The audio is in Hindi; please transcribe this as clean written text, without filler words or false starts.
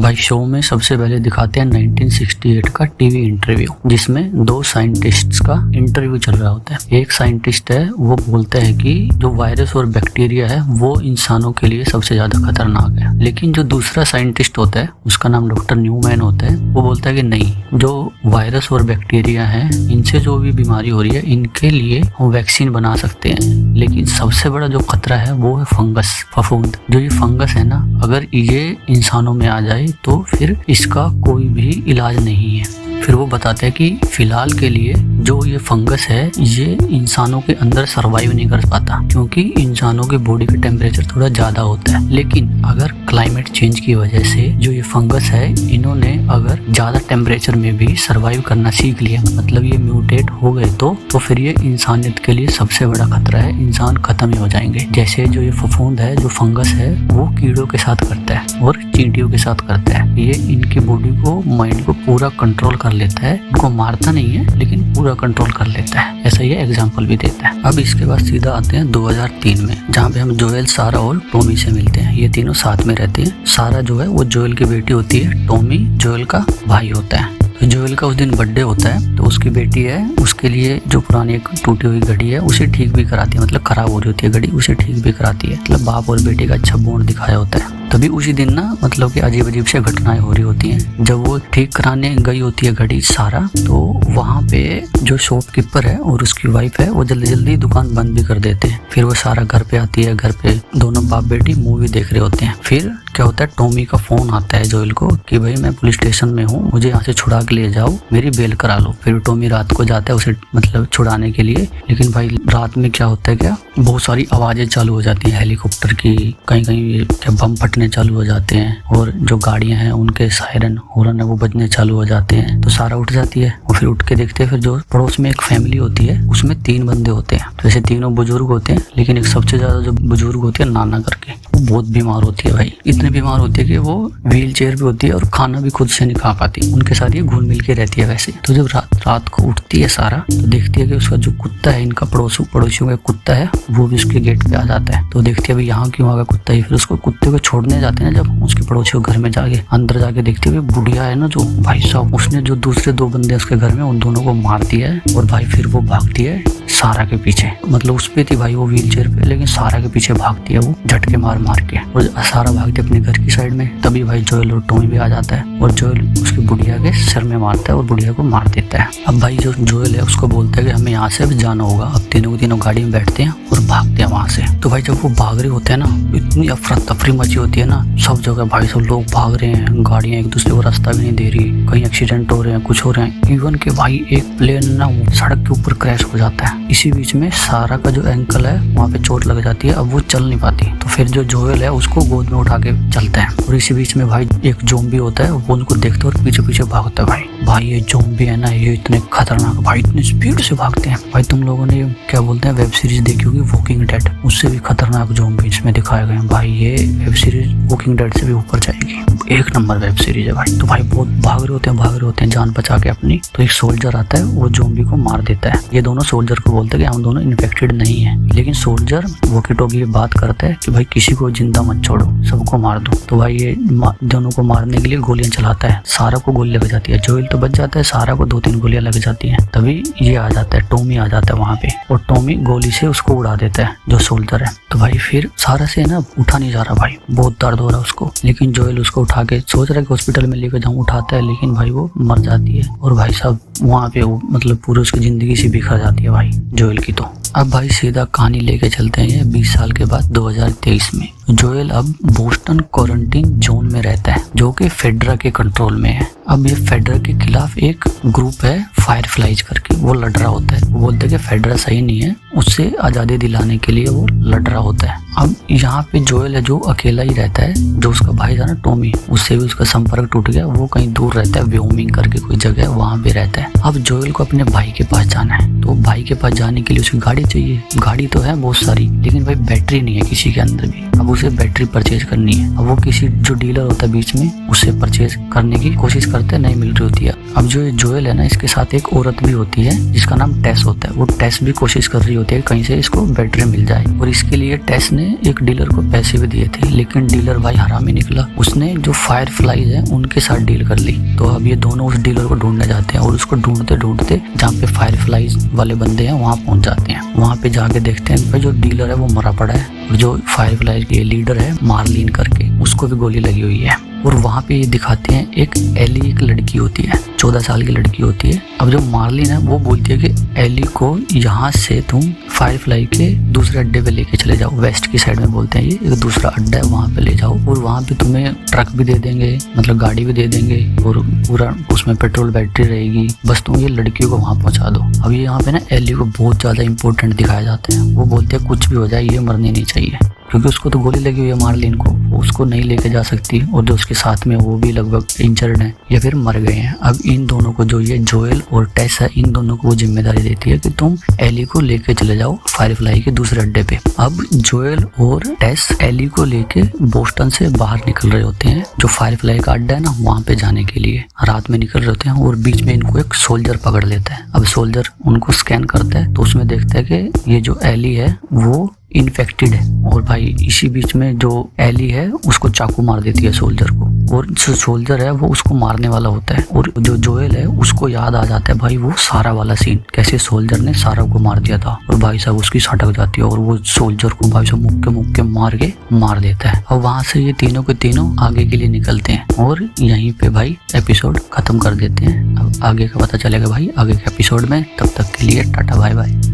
भाई शो में सबसे पहले दिखाते हैं 1968 का टीवी इंटरव्यू, जिसमें दो साइंटिस्ट्स का इंटरव्यू चल रहा होता है। एक साइंटिस्ट है, वो बोलता है कि जो वायरस और बैक्टीरिया है वो इंसानों के लिए सबसे ज्यादा खतरनाक है, लेकिन जो दूसरा साइंटिस्ट होता है उसका नाम डॉक्टर न्यूमैन होता है, वो बोलता है कि नहीं, जो वायरस और बैक्टीरिया है इनसे जो भी बीमारी हो रही है इनके लिए हम वैक्सीन बना सकते हैं, लेकिन सबसे बड़ा जो खतरा है वो है फंगस, फफूंद। जो ये फंगस है ना, अगर ये इंसानों में आ जाए तो फिर इसका कोई भी इलाज नहीं है। फिर वो बताते हैं कि फिलहाल के लिए जो ये फंगस है ये इंसानों के अंदर सरवाइव नहीं कर पाता, क्योंकि इंसानों की बॉडी का टेम्परेचर थोड़ा ज्यादा होता है। लेकिन अगर क्लाइमेट चेंज की वजह से जो ये फंगस है इन्होंने अगर ज्यादा टेम्परेचर में भी सरवाइव करना सीख लिया, मतलब ये म्यूटेट हो गए तो फिर ये इंसानियत के लिए सबसे बड़ा खतरा है, इंसान खत्म ही हो जाएंगे। जैसे जो ये फफूंद है, जो फंगस है, वो कीड़ों के साथ करता है और चींटियों के साथ करता है। ये इनकी बॉडी को, माइंड को पूरा कंट्रोल कर लेता है, इनको मारता नहीं है लेकिन पूरा कंट्रोल कर लेता है। ऐसा ये एग्जांपल भी देता है। अब इसके बाद सीधा आते हैं 2003 में, जहाँ पे हम जोएल, सारा और टॉमी से मिलते हैं। ये तीनों साथ में रहते हैं। सारा जो है वो जोएल की बेटी होती है, टॉमी जोएल का भाई होता है। तो जोएल का उस दिन बर्थडे होता है, तो उसकी बेटी है, उसके लिए जो पुरानी एक टूटी हुई घड़ी है उसे ठीक भी कराती है, मतलब खराब हो रही होती है घड़ी, उसे ठीक भी कराती है। मतलब बाप और बेटे का अच्छा बॉन्ड दिखाया होता है। तभी उसी दिन ना, मतलब कि अजीब अजीब से घटनाएं हो रही होती हैं। जब वो ठीक कराने गई होती है घड़ी सारा, तो वहाँ पे जो शॉपकीपर है और उसकी वाइफ है वो जल्दी जल्दी दुकान बंद भी कर देते हैं। फिर वो सारा घर पे आती है, घर पे दोनों बाप बेटी मूवी देख रहे होते हैं। फिर क्या होता है, टॉमी का फोन आता है जोएल को कि भाई मैं पुलिस स्टेशन में हूँ, मुझे यहाँ से छुड़ा के ले जाओ, मेरी बेल करा लो। फिर टॉमी रात को जाता है उसे मतलब छुड़ाने के लिए, लेकिन भाई रात में क्या होता है, क्या बहुत सारी आवाजें चालू हो जाती हैं हेलीकॉप्टर की, कहीं कहीं क्या बम फटने चालू हो जाते हैं, और जो गाड़ियां हैं उनके सायरन, हॉर्न है वो बजने चालू हो जाते हैं। तो सारा उठ जाती है और फिर उठ के देखते हैं, फिर जो पड़ोस में एक फैमिली होती है उसमें 3 बंदे होते हैं। तो ऐसे तीनों बुजुर्ग होते हैं, लेकिन एक सबसे ज्यादा जो बुजुर्ग होती है नाना करके, वो बहुत बीमार होती है भाई, इतनी बीमार होती है कि वो व्हील चेयर भी होती है और खाना भी खुद से नहीं खा पाती। उनके साथ ये घुल मिल के रहती है वैसे। तो जब रात को उठती है सारा, तो देखती है कि उसका जो कुत्ता है, इनका पड़ोसियों का कुत्ता है, वो भी उसके गेट पे आ जाता है। तो देखती है भाई यहाँ क्यों आ गया कुत्ता ही। फिर उसको कुत्ते को छोड़ने जाते हैं, जब उसके पड़ोसियों घर में जाके अंदर जाके देखते हुए बुढ़िया है ना जो भाई साहब, उसने जो दूसरे 2 बंदे उसके घर में, उन दोनों को मार दिया है। और भाई फिर वो भागती है सारा के पीछे, मतलब उस पे थी भाई वो व्हील चेयर पे, लेकिन सारा के पीछे भागती है वो झटके मार के, और सारा भागती है अपने घर की साइड में। तभी भाई जोएल और टॉमी भी आ जाता है और जोएल उसकी बुढ़िया के सिर में मारता है और बुढ़िया को मार देता है। अब भाई जो जोएल है उसको बोलता है कि हमें यहाँ से अब जाना होगा। अब तीनों गाड़ी में बैठते हैं और भागते हैं वहां से। तो भाई जब वो भाग रहे होते हैं ना, इतनी अफरा तफरी मची होती है ना, सब जगह भाई सब लोग भाग रहे हैं, गाड़ियां एक दूसरे को रास्ता भी नहीं दे रही, कहीं एक्सीडेंट हो रहे हैं, कुछ हो रहे हैं। इवन के भाई एक प्लेन ना सड़क के ऊपर क्रैश हो जाता है। इसी बीच में सारा का जो एंकल है वहाँ पे चोट लग जाती है, अब वो चल नहीं पाती। तो फिर जो जोएल है उसको गोद में उठा के चलता है। और इसी बीच में भाई एक ज़ॉम्बी होता है, वो उनको देखते और पीछे पीछे भागता है। भाई ये ज़ॉम्बी है ना, ये इतने खतरनाक भाई, इतनी स्पीड से भागते हैं भाई। तुम लोगों ने क्या बोलते हैं वेब सीरीज देखी होगी वॉकिंग डेड, उससे भी खतरनाक ज़ॉम्बी इसमें दिखाए गए हैं भाई। ये वेब सीरीज वॉकिंग डेड से भी ऊपर जाएगी, एक नंबर वेब सीरीज है भाई। तो भाई बहुत भाग रहे होते हैं जान बचा के अपनी। तो एक सोल्जर आता है, वो ज़ॉम्बी को मार देता है। ये दोनों सोल्जर को बोलते हैं कि हम दोनों इन्फेक्टेड नहीं है, लेकिन सोल्जर वॉकी टॉकी की बात करता है कि भाई किसी को जिंदा मत छोड़ो, सबको मार दो। तो भाई ये दोनों को मारने के लिए गोलियां चलाता है। सारा को गोली लग जाती है, जोएल तो बच जाता है, सारा को 2-3 गोलियां लग जाती हैं। तभी ये आ जाता है, टॉमी आ जाता है वहां पे, और टॉमी गोली से उसको उड़ा देता है जो सोल्जर है। तो भाई फिर सारा से ना उठा नहीं जा रहा भाई, बहुत दर्द हो रहा है उसको, लेकिन जोएल उसको उठा के सोच रहा है कि हॉस्पिटल में लेकर जाऊं, उठाता है, लेकिन भाई वो मर जाती है। और भाई साहब वहाँ पे वो मतलब पूरी उसकी जिंदगी से बिखर जाती है भाई जोएल की। तो अब भाई सीधा कहानी लेके चलते हैं 20 साल के बाद 2023 में। जोएल अब बोस्टन क्वारंटीन जोन में रहता है, जो कि फेडरा के कंट्रोल में है। अब ये फेडरा के खिलाफ एक ग्रुप है फायरफ्लाइज करके, वो लड़ रहा होता है। वो बोलते हैं कि फेडरा सही नहीं है, उससे आज़ादी दिलाने के लिए वो लड़ रहा होता है। अब यहाँ पे जोएल है जो अकेला ही रहता है, जो उसका भाई था ना टॉमी, उससे भी उसका संपर्क टूट गया, वो कहीं दूर रहता है, व्योमिंग करके कोई जगह है, वहाँ पे रहता है। अब जोएल को अपने भाई के पास जाना है, तो भाई के पास जाने के लिए उसकी गाड़ी चाहिए। गाड़ी तो है बहुत सारी, लेकिन भाई बैटरी नहीं है किसी के अंदर भी। अब उसे बैटरी परचेज करनी है। अब वो किसी जो डीलर होता है बीच में, उससे परचेज करने की कोशिश करते हैं, नहीं मिल रही होती है। अब जो जोएल है ना, इसके साथ एक औरत भी होती है जिसका नाम टेस होता है। वो टेस भी कोशिश कर रही होती है कहीं से इसको बैटरी मिल जाए। और इसके लिए टेस ने एक डीलर को पैसे भी दिए थे, लेकिन डीलर भाई हरामी निकला। उसने जो फायर फ्लाइज है उनके साथ डील कर ली। तो अब ये दोनों उस डीलर को ढूंढने जाते हैं और उसको ढूंढते ढूंढते जहाँ पे फायर फ्लाइज वाले बंदे हैं वहाँ पहुंच जाते हैं। वहाँ पे जाके देखते हैं भाई जो डीलर है वो मरा पड़ा है, और जो फायर फ्लाइज के लीडर है मार्लिन करके, उसको भी गोली लगी हुई है। और वहाँ पे ये दिखाते हैं एक एली, एक लड़की होती है, 14 साल की लड़की होती है। अब जो मार्लिन है वो बोलती है कि एली को यहाँ से तुम फायर फ्लाई के दूसरे अड्डे पे लेके चले जाओ। वेस्ट की साइड में बोलते हैं, ये एक दूसरा अड्डा है, वहाँ पे ले जाओ और वहाँ पे तुम्हें ट्रक भी दे देंगे, मतलब गाड़ी भी दे देंगे और पूरा उसमें पेट्रोल बैटरी रहेगी, बस तुम ये लड़की को वहाँ पहुँचा दो। अब ये यहाँ पे ना एली को बहुत ज्यादा इंपॉर्टेंट दिखाया जाता है। वो बोलते हैं कुछ भी हो जाए ये मरनी नहीं चाहिए, क्योंकि उसको तो गोली लगी हुई है मार्लिन को, उसको नहीं लेके जा सकती, और जो उसके साथ में वो भी लगभग इंजर्ड हैं या फिर मर गए हैं। अब इन दोनों को, जो ये जोएल और टेस है, इन दोनों को वो जिम्मेदारी देती है कि तुम एली को लेके चले जाओ फायरफ्लाई के दूसरे अड्डे पे। अब जोएल और टेस एली को लेके बोस्टन से बाहर निकल रहे होते हैं, जो फायरफ्लाई का अड्डा है ना वहाँ पे जाने के लिए। रात में निकल रहे होते हैं और बीच में इनको एक सोल्जर पकड़ लेता है। अब सोल्जर उनको स्कैन करता है तो उसमें देखता है कि ये जो एली है वो इन्फेक्टेड है, और भाई इसी बीच में जो एली है उसको चाकू मार देती है सोल्जर को, और जो सोल्जर है वो उसको मारने वाला होता है। और जो जोएल है उसको याद आ जाता है भाई वो सारा वाला सीन, कैसे सोल्जर ने सारा को मार दिया था, और भाई साहब उसकी सटक जाती है और वो सोल्जर को भाई साहब मुक्के मार देता है। अब वहां से ये तीनों के तीनों आगे के लिए निकलते हैं और यहीं पे भाई एपिसोड खत्म कर देते हैं। अब आगे का पता चलेगा भाई आगे के एपिसोड में, तब तक के लिए टाटा बाय बाय।